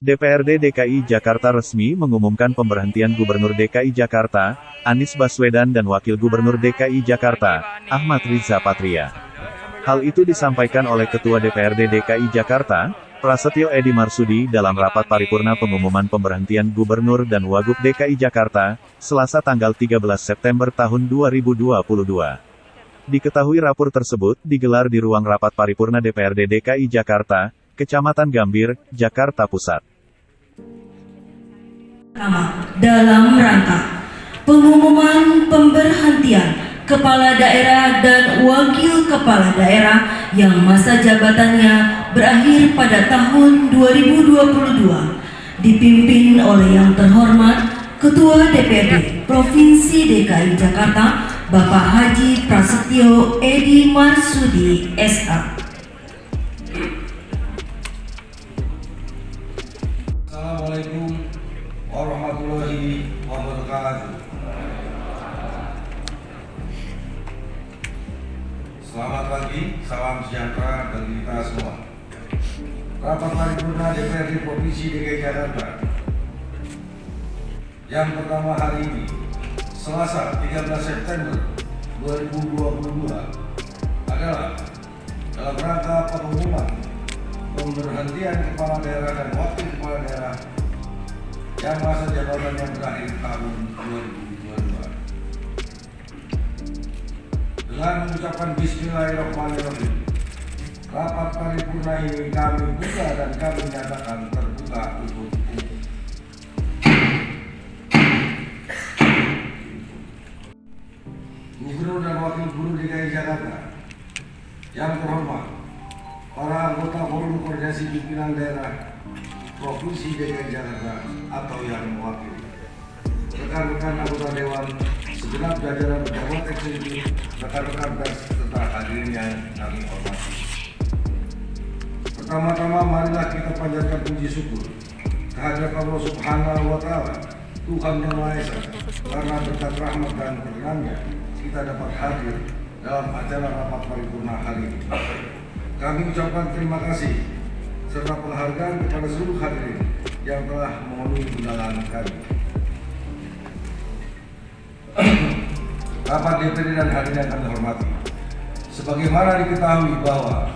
DPRD DKI Jakarta resmi mengumumkan pemberhentian Gubernur DKI Jakarta, Anies Baswedan dan Wakil Gubernur DKI Jakarta, Ahmad Riza Patria. Hal itu disampaikan oleh Ketua DPRD DKI Jakarta, Prasetyo Edy Marsudi dalam rapat paripurna pengumuman pemberhentian Gubernur dan Wagub DKI Jakarta, Selasa tanggal 13 September tahun 2022. Diketahui rapor tersebut digelar di ruang rapat paripurna DPRD DKI Jakarta, Kecamatan Gambir, Jakarta Pusat. Dalam rangka pengumuman pemberhentian Kepala Daerah dan Wakil Kepala Daerah yang masa jabatannya berakhir pada tahun 2022, dipimpin oleh yang terhormat Ketua DPRD Provinsi DKI Jakarta, Bapak Haji Prasetyo Edy Marsudi, SA. Assalamualaikum warahmatullahi wabarakatuh. Selamat pagi, salam sejahtera bagi kita semua. Rapat paripurna DPRD Provinsi DKI Jakarta yang pertama hari ini, Selasa 13 September 2022, adalah dalam rangka pengumuman pemberhentian Kepala Daerah dan Wakil Kepala Daerah yang masa jabatannya berakhir tahun 2022. Dengan mengucapkan Bismillahirrahmanirrahim, rapat paripurna ini kami buka dan kami nyatakan terbuka untuk umum. Gubernur dan Wakil Gubernur DKI Jakarta yang terhormat, para anggota Forum Koordinasi Pimpinan Daerah Provinsi DKI Jakarta atau yang mewakili, rekan-rekan anggota Dewan, segenap jajaran pejabat eksekutif, rekan-rekan pers serta hadirin yang kami hormati. Pertama-tama marilah kita panjatkan puji syukur kehadirat Allah Subhanahu wa Ta'ala, Tuhan Yang Maha Esa, karena berkat rahmat dan perkenannya kita dapat hadir dalam acara rapat paripurna hari ini. Kami ucapkan terima kasih serta penghargaan kepada seluruh hadirin yang telah memenuhi undangan kami. Rapat DPRD dan hadirin yang kami hormati, sebagaimana diketahui bahwa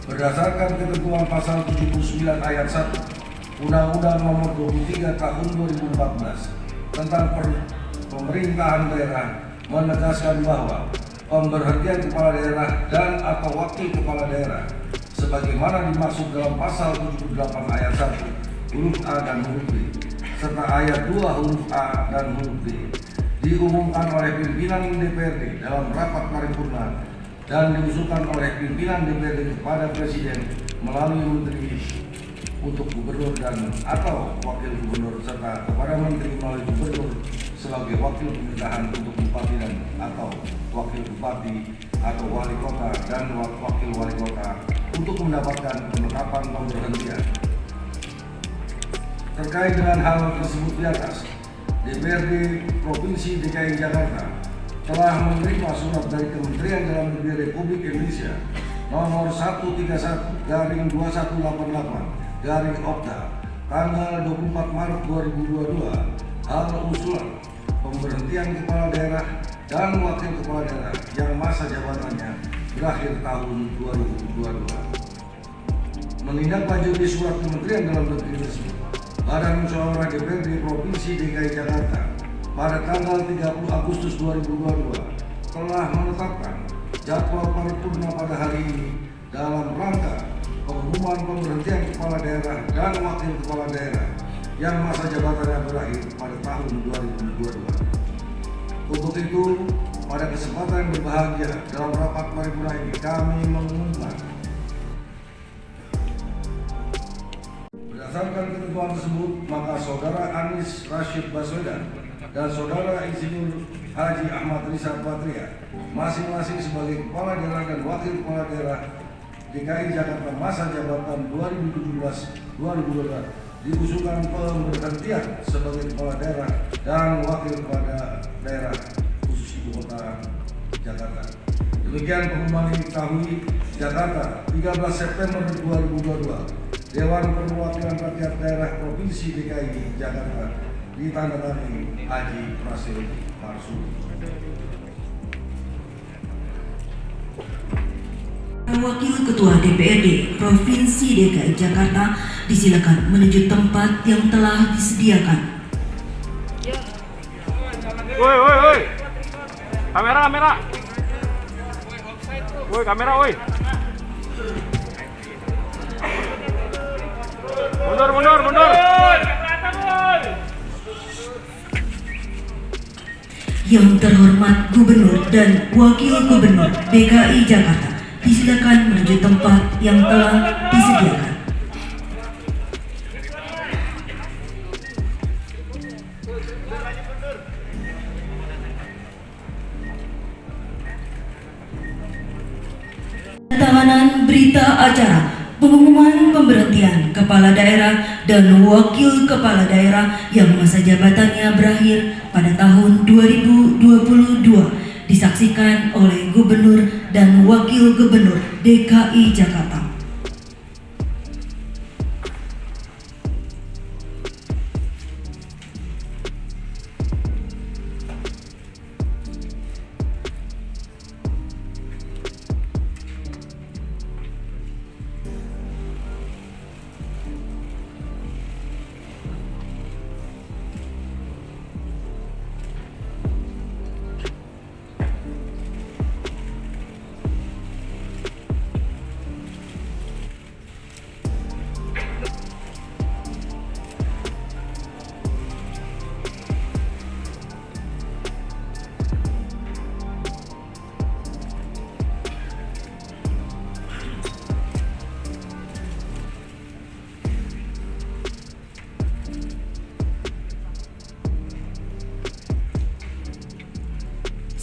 berdasarkan ketentuan pasal 79 ayat 1 Undang-Undang Nomor 23 Tahun 2014 tentang pemerintahan daerah menegaskan bahwa pemberhentian kepala daerah dan atau wakil kepala daerah sebagaimana dimaksud dalam pasal 78 ayat 1 huruf A dan huruf B serta ayat 2 huruf A dan huruf B diumumkan oleh pimpinan DPRD dalam rapat paripurna dan diusulkan oleh pimpinan DPRD kepada Presiden melalui Menteri untuk Gubernur dan atau Wakil Gubernur serta kepada Menteri melalui Gubernur sebagai wakil pemerintahan untuk Bupati dan atau Wakil Bupati atau Wali Kota dan Wakil Wali Kota untuk mendapatkan penetapan pemberhentian. Terkait dengan hal tersebut di atas, DPRD Provinsi DKI Jakarta telah menerima surat dari Kementerian Dalam Negeri Republik Indonesia nomor 131/2188/Opda tanggal 24 Maret 2022 hal usulan pemberhentian kepala daerah dan wakil kepala daerah yang masa jabatannya berakhir tahun 2022. Menindaklanjuti surat Kementerian Dalam Negeri tersebut, Badan Musyawarah DPRD Provinsi DKI Jakarta pada tanggal 30 Agustus 2022 telah menetapkan jadwal paripurna pada hari ini dalam rangka pengumuman pemberhentian kepala daerah dan wakil kepala daerah yang masa jabatannya berakhir pada tahun 2022. Untuk itu, pada kesempatan yang berbahagia dalam rapat paripurna ini kami mengumumkan berdasarkan ketentuan tersebut, maka Saudara Anies Rashid Baswedan dan Saudara Insinyur Haji Ahmad Riza Patria masing-masing sebagai Kepala Daerah dan Wakil Kepala Daerah DKI Jakarta masa jabatan 2017-2022 diusulkan pemberhentian sebagai Kepala Daerah dan Wakil Kepala Daerah khusus Ibu Kota Jakarta. Demikian pengumuman ini diketahui Jakarta 13 September 2022 Dewan Perwakilan Rakyat Daerah Provinsi DKI Jakarta ditandatangani Haji Prasil Marsudi. Wakil Ketua DPRD Provinsi DKI Jakarta disilakan menuju tempat yang telah disediakan. Woi. Kamera. Woi, kamera, woi. Mundur. Yang terhormat Gubernur dan Wakil Gubernur DKI Jakarta disilakan menuju tempat yang telah disediakan. Tanganan berita acara pengumuman pemberhentian Kepala Daerah dan Wakil Kepala Daerah yang masa jabatannya berakhir pada tahun 2022 disaksikan oleh Gubernur dan Wakil Gubernur DKI Jakarta.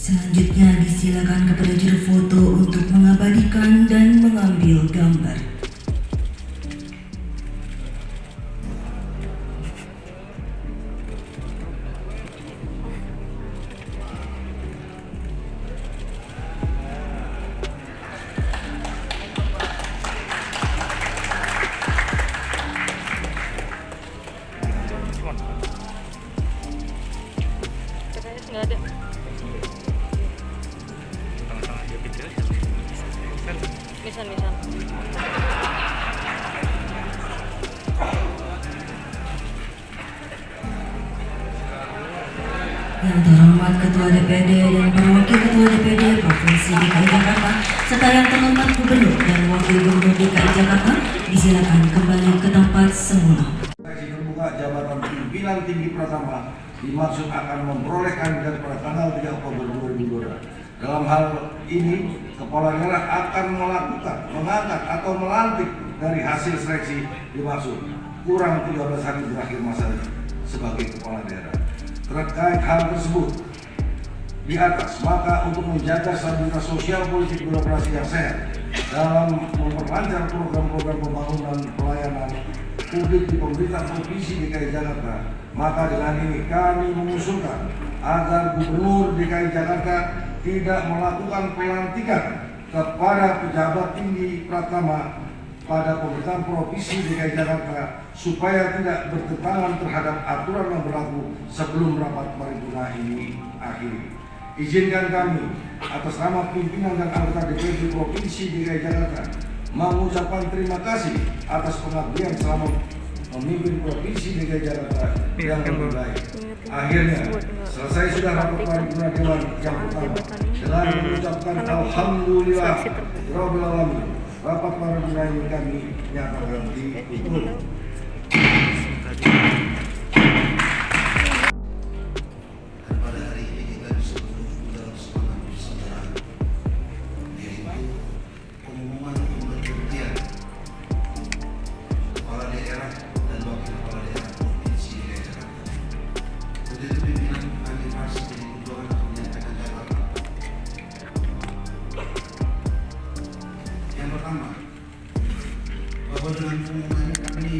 Selanjutnya disilakan kepada juru foto untuk mengabadikan dan mengambil gambar. Nggak ada. Misan. Yang terhormat Ketua DPD dan para Wakil Ketua DPD Provinsi DKI Jakarta serta yang terhormat Gubernur dan Wakil Gubernur DKI Jakarta disilakan kembali ke tempat semula. Seleksi terbuka jabatan pimpinan tinggi pertama dimaksud akan memperoleh kandidat pada tanggal 3 Oktober 2022. Dalam hal ini, Kepala Daerah akan mengangkat atau melantik dari hasil seleksi dimaksud kurang 13 hari berakhir masa sebagai Kepala Daerah. Terkait hal tersebut di atas, maka untuk menjaga stabilitas sosial politik birokrasi yang sehat dalam memperlancar program-program pembangunan pelayanan publik di pemerintah Provinsi DKI Jakarta, maka dengan ini kami mengusulkan agar Gubernur DKI Jakarta tidak melakukan pelantikan kepada pejabat tinggi pratama pada pemerintahan Provinsi DKI Jakarta supaya tidak bertentangan terhadap aturan yang berlaku sebelum rapat paripurna ini akhir. Izinkan kami atas nama pimpinan dan anggota DPRD Provinsi DKI Jakarta mengucapkan terima kasih atas pengabdian selama memimpin Provinsi DKI Jakarta yang lebih baik. Akhirnya selesai sudah rapat paripurna Dewan yang pertama dengan mengucapkan Alhamdulillah Rabbil Alamin. Rapat paripurna ini kami nyatakan ditutup. Pada hari ini kita bisa berkumpul dalam semangat persaudaraan, yaitu pengumuman pemberhentian Kepala Daerah dan Wakil Kepala Daerah Provinsi DKI Jakarta. Untuk itu pimpinan kami masih dari Perjuangan akan menyampaikan catatan. Yang pertama, bahwa dengan pengumuman kami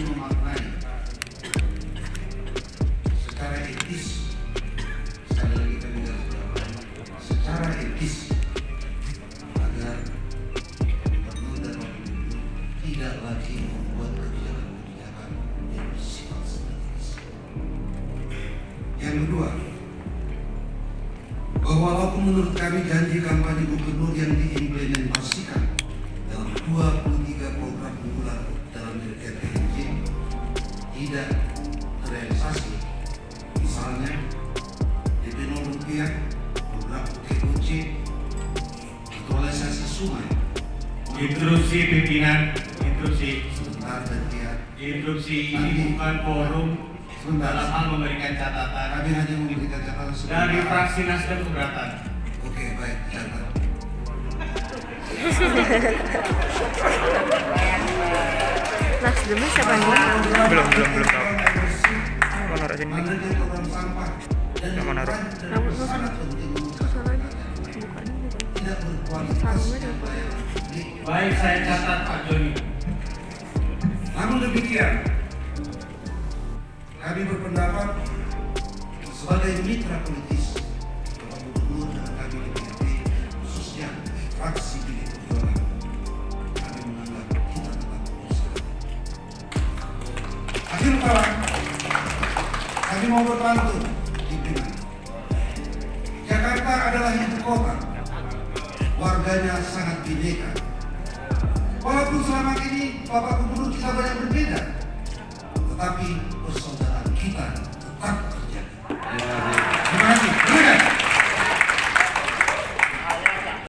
yang kedua, bahwa walaupun menurut kami janji kampanye gubernur yang diimplementasikan dalam 23 program unggulan dalam RKTJ tidak terrealisasi, misalnya DP 0 rupiah, program UTOC, aktualisasi sungai. Instruksi pimpinan, instruksi. Sebentar dan dia. Instruksi ini bukan forum dalam hal memberikan catatan. Kami hanya memberikan catatan sebentar. Dari fraksi Nasdem keberatan. Oke, baik, catat. Nasdemnya siapa nih? Belum tahu. Mau naruh sini. Yang mau naruh? Sangat penting untuk tidak berkualitas yang layak. Baik, saya catat Pak Joni. Namun demikian, kami berpendapat sebagai mitra politis Bapak Gubernur dan kami DPRD, khususnya fraksi PD Perjuangan, kami menganggap kita tetap berusaha. Akhir kata, kami mau berpantun pimpinan. Jakarta adalah ibu kota, warganya sangat bineka. Walaupun selama ini Bapak Gubernur kita banyak berbeda, tetapi